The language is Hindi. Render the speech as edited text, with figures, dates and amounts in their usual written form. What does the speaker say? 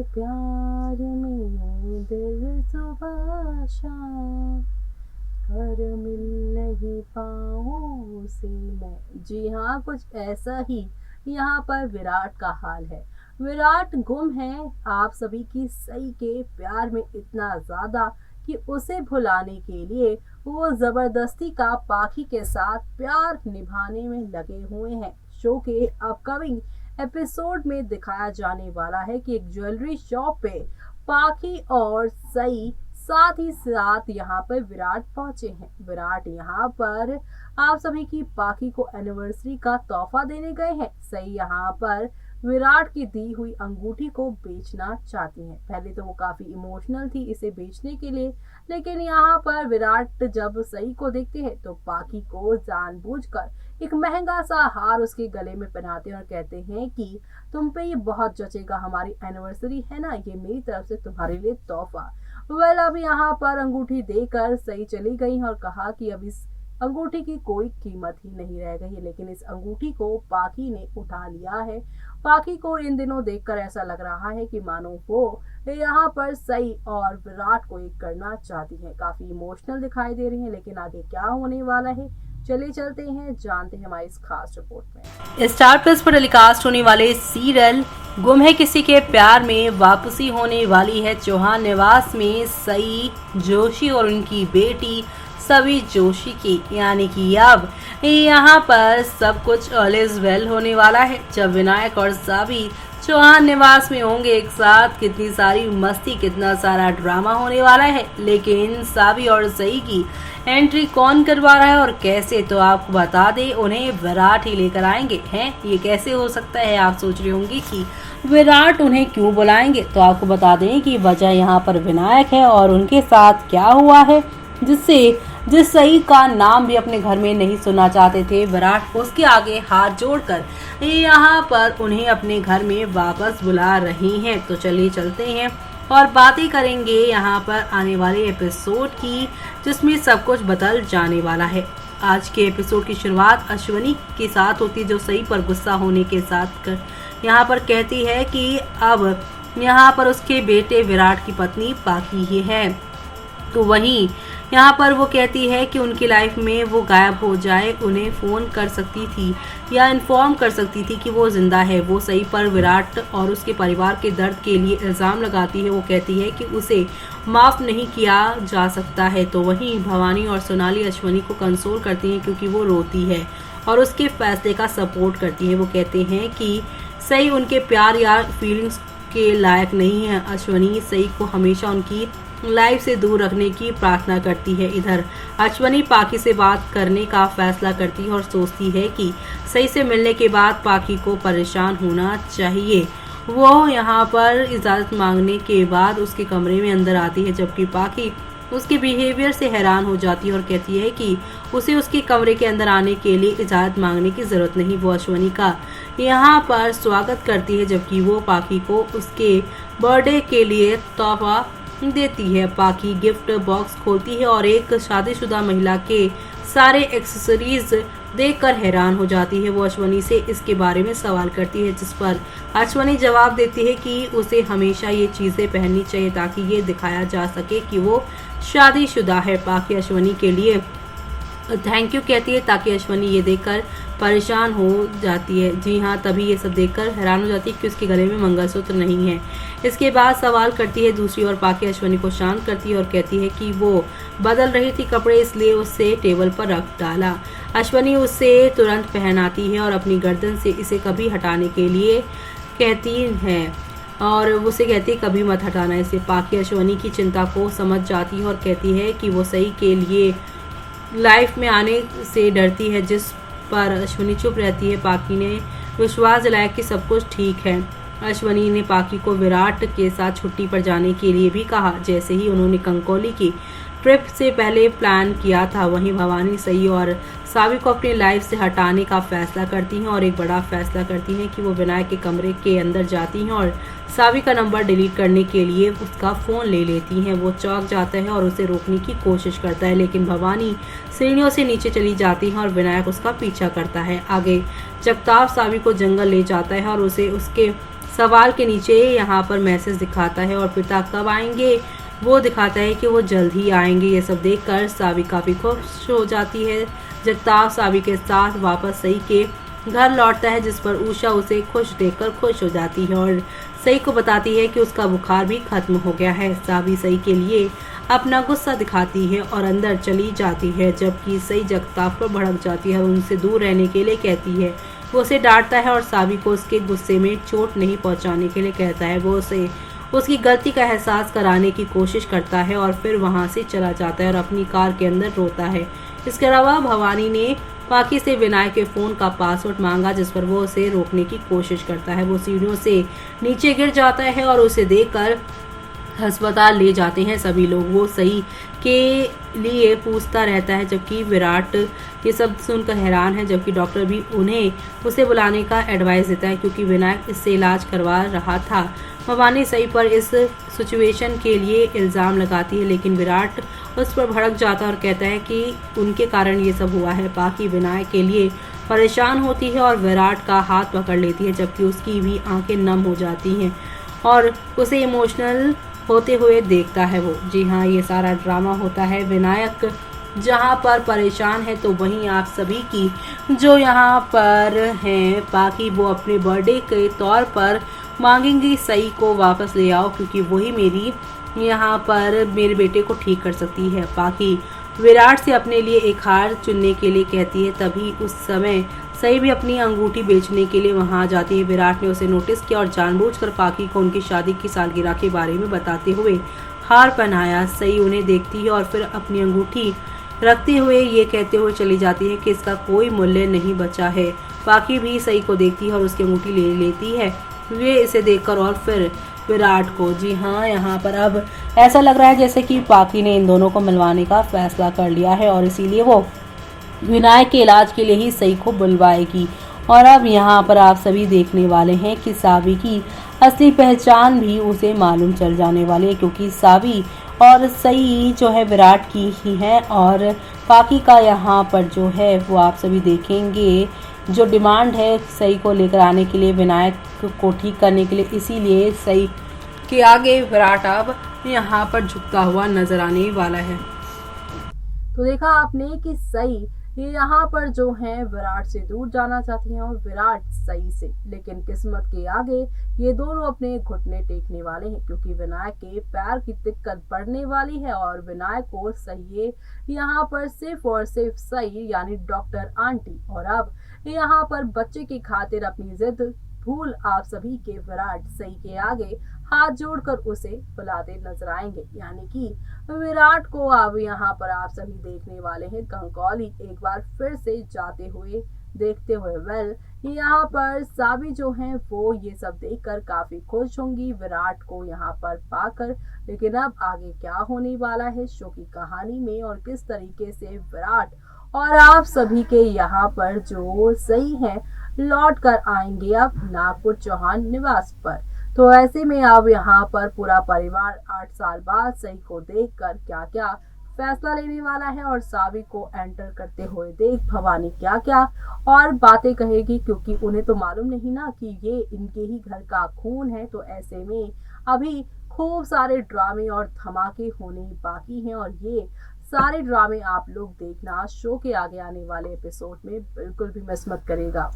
प्यार में दिल सुबह शाम, पर मिल नहीं पाऊं उसे मैं। जी हाँ, कुछ ऐसा ही यहाँ पर विराट का हाल है। विराट गुम है आप सभी की सई के प्यार में इतना ज्यादा कि उसे भुलाने के लिए वो जबरदस्ती का पाखी के साथ प्यार निभाने में लगे हुए हैं। शो के अपकमिंग एपिसोड में दिखाया जाने वाला है कि एक ज्वेलरी शॉप पे पाखी और सई साथ ही साथ यहाँ पर विराट पहुंचे हैं। विराट यहाँ पर आप सभी की पाखी को एनिवर्सरी का तोहफा देने गए हैं। सई यहाँ पर विराट की दी हुई अंगूठी को बेचना चाहती हैं। पहले तो वो काफी इमोशनल थी इसे बेचने के लिए, लेकिन यहाँ पर विराट जब सई को देखते हैं तो पाखी को जानबूझकर एक महंगा सा हार उसके गले में पहनाते हैं और कहते हैं कि तुम पे ये बहुत जचेगा, हमारी एनिवर्सरी है ना, ये मेरी तरफ से तुम्हारे लिए तोहफा। वेल अब यहाँ पर अंगूठी देकर सई चली गई और कहा कि अब इस अंगूठी की कोई कीमत ही नहीं रह गई है, लेकिन इस अंगूठी को पाखी ने उठा लिया है। पाखी को इन दिनों देखकर ऐसा लग रहा है कि मानो वो यहाँ पर सई और विराट को एक करना चाहती है। काफी इमोशनल दिखाई दे रही है, लेकिन आगे क्या होने वाला है चलिए चलते हैं, जानते हैं हमारी इस खास रिपोर्ट में। स्टार प्लस पर टेलीकास्ट होने वाले सीरियल गुम है किसी के प्यार में वापसी होने वाली है। चौहान निवास में सई जोशी और उनकी बेटी सभी जोशी की, यानी कि अब यहाँ पर सब कुछ ऑल इज वेल होने वाला है। जब विनायक और सभी चौहान निवास में होंगे एक साथ, कितनी सारी मस्ती, कितना सारा ड्रामा होने वाला है। लेकिन साबी और सई की एंट्री कौन करवा रहा है और कैसे, तो आपको बता दें उन्हें विराट ही लेकर आएंगे हैं। ये कैसे हो सकता है, आप सोच रहे होंगे कि विराट उन्हें क्यों बुलाएंगे, तो आपको बता दें कि वजह यहाँ पर विनायक है और उनके साथ क्या हुआ है जिस सई का नाम भी अपने घर में नहीं सुनना चाहते थे विराट, उसके आगे हाथ जोड़कर यहाँ पर उन्हें अपने घर में वापस बुला रही हैं। तो चलिए चलते हैं और बातें करेंगे यहाँ पर आने वाले एपिसोड की, जिसमें सब कुछ बदल जाने वाला है। आज के एपिसोड की शुरुआत अश्वनी के साथ होती है, जो सई पर गुस्सा होने के साथ यहाँ पर कहती है कि अब यहाँ पर उसके बेटे विराट की पत्नी पाखी ही है। तो वहीं यहाँ पर वो कहती है कि उनकी लाइफ में वो गायब हो जाए, उन्हें फ़ोन कर सकती थी या इन्फॉर्म कर सकती थी कि वो जिंदा है। वो सही पर विराट और उसके परिवार के दर्द के लिए इल्ज़ाम लगाती है। वो कहती है कि उसे माफ़ नहीं किया जा सकता है। तो वहीं भवानी और सोनाली अश्वनी को कंसोल करती हैं क्योंकि वो रोती है और उसके फैसले का सपोर्ट करती है। वो कहते हैं कि सही उनके प्यार या फीलिंग्स के लायक नहीं है। अश्वनी सही को हमेशा उनकी लाइफ से दूर रखने की प्रार्थना करती है। इधर अश्वनी पाखी से बात करने का फैसला करती है और सोचती है कि सही से मिलने के बाद पाखी को परेशान होना चाहिए। वो यहाँ पर इजाज़त मांगने के बाद उसके कमरे में अंदर आती है, जबकि पाखी उसके बिहेवियर से हैरान हो जाती है और कहती है कि उसे उसके कमरे के अंदर आने के लिए इजाज़त मांगने की ज़रूरत नहीं। वो अश्वनी का यहाँ पर स्वागत करती है, जबकि वो पाखी को उसके बर्थडे के लिए तोहफा देती है। पाखी गिफ्ट बॉक्स खोलती है और एक शादीशुदा महिला के सारे एक्सेसरीज देखकर हैरान हो जाती है। वो अश्वनी से इसके बारे में सवाल करती है, जिस पर अश्वनी जवाब देती है कि उसे हमेशा ये चीज़ें पहननी चाहिए ताकि ये दिखाया जा सके कि वो शादीशुदा है। पाखी अश्वनी के लिए थैंक यू कहती है ताकि अश्वनी ये देखकर परेशान हो जाती है। जी हाँ, तभी ये सब देखकर हैरान हो जाती है कि उसके गले में मंगलसूत्र नहीं है। इसके बाद सवाल करती है दूसरी ओर। पाखी अश्वनी को शांत करती है और कहती है कि वो बदल रही थी कपड़े, इसलिए उसे टेबल पर रख डाला। अश्वनी उसे तुरंत पहनाती है और अपनी गर्दन से इसे कभी हटाने के लिए कहती है और उसे कहती है कभी मत हटाना इसे। पाखी अश्वनी की चिंता को समझ जाती है और कहती है कि वो सही के लिए लाइफ में आने से डरती है, जिस पर अश्वनी चुप रहती है। पाखी ने विश्वास दिलाया कि सब कुछ ठीक है। अश्वनी ने पाखी को विराट के साथ छुट्टी पर जाने के लिए भी कहा, जैसे ही उन्होंने कंकोली की ट्रिप से पहले प्लान किया था। वहीं भवानी सई और सावी को अपनी लाइफ से हटाने का फैसला करती हैं और एक बड़ा फैसला करती हैं कि वो विनायक के कमरे के अंदर जाती हैं और सावी का नंबर डिलीट करने के लिए उसका फ़ोन ले लेती हैं। वो चौंक जाता है और उसे रोकने की कोशिश करता है, लेकिन भवानी सीढ़ियों से नीचे चली जाती है और विनायक उसका पीछा करता है। आगे जगताप सावी को जंगल ले जाता है और उसे उसके सवाल के नीचे यहाँ पर मैसेज दिखाता है और पिता कब आएंगे वो दिखाता है कि वो जल्द ही आएंगे। ये सब देखकर सावी काफ़ी खुश हो जाती है। जगताप सावी के साथ वापस सई के घर लौटता है, जिस पर उषा उसे खुश देखकर खुश हो जाती है और सई को बताती है कि उसका बुखार भी खत्म हो गया है। सावी सई के लिए अपना गुस्सा दिखाती है और अंदर चली जाती है, जबकि सई जगताप पर भड़क जाती है और उनसे दूर रहने के लिए कहती है। वो उसे डांटता है और सावी को उसके गुस्से में चोट नहीं पहुंचाने के लिए कहता है। वो उसे उसकी गलती का एहसास कराने की कोशिश करता है और फिर वहां से चला जाता है और अपनी कार के अंदर रोता है। इसके अलावा भवानी ने पाकी से विनायक के फ़ोन का पासवर्ड मांगा, जिस पर वो उसे रोकने की कोशिश करता है। वो सीढ़ियों से नीचे गिर जाता है और उसे देखकर अस्पताल ले जाते हैं सभी लोग। वो सही के लिए पूछता रहता है, जबकि विराट ये सब सुनकर हैरान है, जबकि डॉक्टर भी उसे बुलाने का एडवाइस देता है क्योंकि विनायक इससे इलाज करवा रहा था। भवानी सही पर इस सिचुएशन के लिए इल्ज़ाम लगाती है, लेकिन विराट उस पर भड़क जाता है और कहता है कि उनके कारण ये सब हुआ है। बाकी विनायक के लिए परेशान होती है और विराट का हाथ पकड़ लेती है, जबकि उसकी भी आंखें नम हो जाती हैं और उसे इमोशनल होते हुए देखता है वो। जी हाँ, ये सारा ड्रामा होता है। विनायक जहाँ पर परेशान है तो वहीं आप सभी की जो यहाँ पर हैं बाकी वो अपने बर्थडे के तौर पर मांगेंगी सई को वापस ले आओ, क्योंकि वही मेरी यहाँ पर मेरे बेटे को ठीक कर सकती है। बाकी विराट से अपने लिए एक हार चुनने के लिए कहती है। तभी उस समय सई भी अपनी अंगूठी बेचने के लिए वहां आ जाती है। विराट ने उसे नोटिस किया और जानबूझकर पाकी को उनकी शादी की सालगिरह के बारे में बताते हुए हार पहनाया। सई उन्हें देखती है और फिर अपनी अंगूठी रखते हुए ये कहते हुए चली जाती है कि इसका कोई मूल्य नहीं बचा है। पाकी भी सई को देखती है और उसकी अंगूठी ले लेती है वे इसे देखकर और फिर विराट को। जी हाँ, यहाँ पर अब ऐसा लग रहा है जैसे कि पाकी ने इन दोनों को मिलवाने का फैसला कर लिया है और इसीलिए वो विनायक के इलाज के लिए ही सई को बुलवाएगी। और अब यहाँ पर आप सभी देखने वाले हैं कि सावी की असली पहचान भी उसे मालूम चल जाने वाली है, क्योंकि सावी और सई जो है विराट की ही है और पाकी का यहाँ पर जो है वो आप सभी देखेंगे जो डिमांड है सई को लेकर आने के लिए, विनायक को ठीक करने के लिए, इसीलिए सई के आगे विराट अब यहाँ पर झुकता हुआ नजर आने वाला है। तो देखा आपने कि सई ये यहाँ पर जो है विराट से दूर जाना चाहती हैं और विराट सई से, लेकिन किस्मत के आगे ये दोनों अपने घुटने टेकने वाले हैं, क्योंकि विनायक के पैर की दिक्कत बढ़ने वाली है और विनायक को सही यहाँ पर सिर्फ और सिर्फ सई यानी डॉक्टर आंटी, और अब यहाँ पर बच्चे की खातिर अपनी जिद भूल आप सभी के विराट सई के आगे हाथ जोड़कर उसे बुलाते नजर आएंगे। यानी कि विराट को अब यहाँ पर आप सभी देखने वाले हैं कंकौली एक बार फिर से जाते हुए देखते हुए। वेल, यहाँ पर सावी जो है वो ये सब देखकर काफी खुश होंगी विराट को यहाँ पर पाकर, लेकिन अब आगे क्या होने वाला है शो की कहानी में और किस तरीके से विराट और आप सभी के यहाँ पर जो सही है लौट कर आएंगे अब नागपुर चौहान निवास पर। तो ऐसे में अब यहाँ पर पूरा परिवार 8 साल बाद सही को देखकर क्या क्या फैसला लेने वाला है और सावी को एंटर करते हुए देख भवानी क्या क्या और बातें कहेगी, क्योंकि उन्हें तो मालूम नहीं ना कि ये इनके ही घर का खून है। तो ऐसे में अभी खूब सारे ड्रामे और धमाके होने बाकी हैं और ये सारे ड्रामे आप लोग देखना शो के आगे आने वाले एपिसोड में बिल्कुल भी मिस मत करेगा।